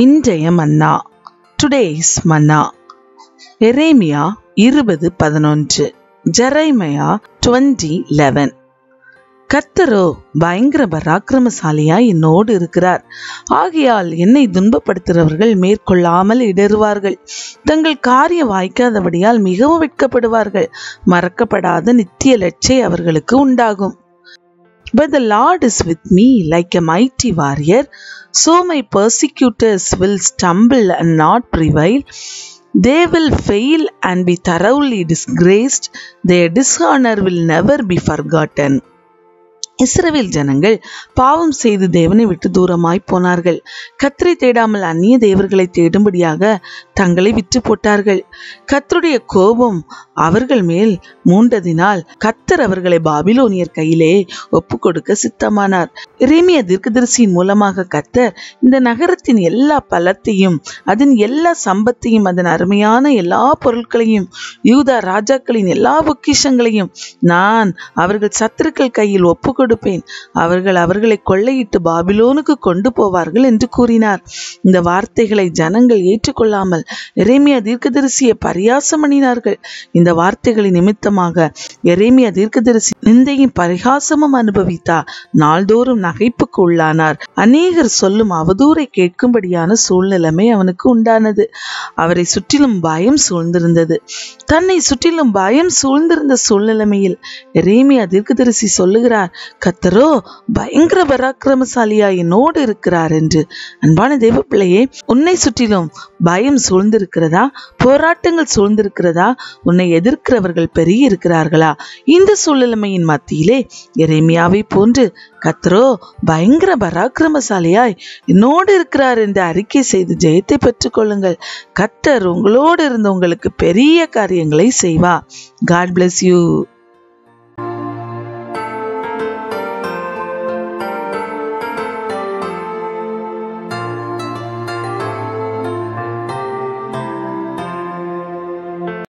இன்றைய மன்னா. டுடேஸ் மன்னா. எரேமியா 20:11, ஜெரமையா 20:11. கர்த்தரோ பயங்கர பராக்கிரமசாலியாய் என்னோடு இருக்கிறார். ஆகையால் என்னை துன்பப்படுத்துகிறவர்கள் மேற்கொள்ளாமல் இடறுவார்கள். தங்கள் காரியம் வாய்க்காதபடியால் மிகவும் வெட்கப்படுவார்கள். மறக்கப்படாத நித்திய லட்சை அவர்களுக்கு உண்டாகும். But the Lord is with me like a mighty warrior, so my persecutors will stumble and not prevail. They will fail and be thoroughly disgraced. Their dishonor will never be forgotten. இஸ்ரவேல் ஜனங்கள் பாவம் செய்து தேவனை விட்டு தூரமாய் போனார்கள். கர்த்தரை தேடாமல் அந்நிய தேவர்களை தேடும்படியாக தங்களை விற்று போட்டார்கள். கர்த்தருடைய கோபம் அவர்கள் மேல் மூண்டதினால் கர்த்தர் அவர்களை பாபிலோனியர் கையிலே ஒப்பு கொடுக்க சித்தமானார். எரேமியா தீர்க்கதரிசியின் மூலமாக கர்த்தர் இந்த நகரத்தின் எல்லா பலத்தையும், அதன் எல்லா சம்பத்தையும், அதன் அருமையான எல்லா பொருட்களையும், யூதா ராஜாக்களின் எல்லா பொக்கிஷங்களையும் நான் அவர்கள் சத்துருக்கள் கையில் ஒப்பு கொடுப்பேன். அவர்களை கொள்ளையிட்டு பாபிலோனுக்கு கொண்டு போவார்கள் என்று கூறினார். இந்த வார்த்தைகளை ஜனங்கள் ஏற்றுக்கொள்ளாமல் எரேமியா தீர்க்கதரிசியை பரியாசம் பண்ணினார்கள். இந்த வார்த்தைகளின் நிமித்தமாக எரேமியா தீர்க்கதரிசி நிந்தையும் பரிகாசமும் அனுபவித்தார். நாள்தோறும் நகைப்புக்கு உள்ளானார். அநேகர் சொல்லும் அவதூறை கேட்கும்படியான சூழ்நிலைமை அவனுக்கு உண்டானது. அவரை சுற்றிலும் பயம் சூழ்ந்திருந்தது. தன்னை சுற்றிலும் பயம் சூழ்ந்திருந்த சூழ்நிலைமையில் எரேமியா தீர்க்கதரிசி சொல்லுகிறார், கர்த்தரோ பயங்கர பராக்கிரமசாலியா என்னோடு இருக்கிறார் என்று. அன்பான தேவ பிள்ளையே, உன்னை சுற்றிலும் பயம் சூழ்ந்திருக்கிறதா? போராட்டங்கள் சூழ்ந்திருக்கிறதா? உன்னை எதிர்க்கிறவர்கள் பெருகி இருக்கிறார்களா? இந்த சூழ்நிலைமையின் மத்தியிலே எரேமியாவை போன்று கர்த்தரோ பயங்கர பராக்கிரமசாலியாய் என்னோடு இருக்கிறார் என்று அறிக்கை செய்து ஜெயத்தை பெற்றுக் கொள்ளுங்கள். கர்த்தர் உங்களோடு இருந்து உங்களுக்கு பெரிய காரியங்களை செய்வார். God bless you.